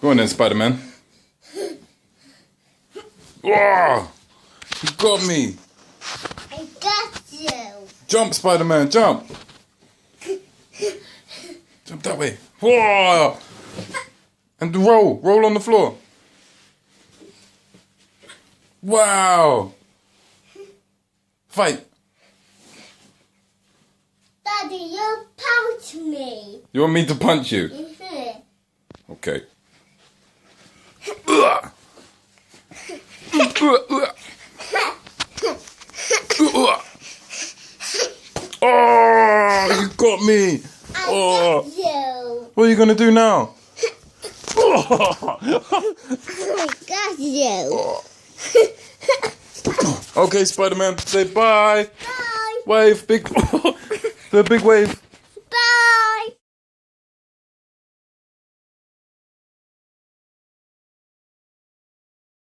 Go on then, Spider-Man. Whoa! You got me. I got you. Jump, Spider-Man, jump. Jump that way. Whoa! And roll on the floor. Wow! Fight. Daddy, you punch me. You want me to punch you? Mhm. Okay. Oh, you got me. I got you. What are you going to do now? I got you. Okay, Spider-Man, say bye. Bye. Wave, big, the big wave.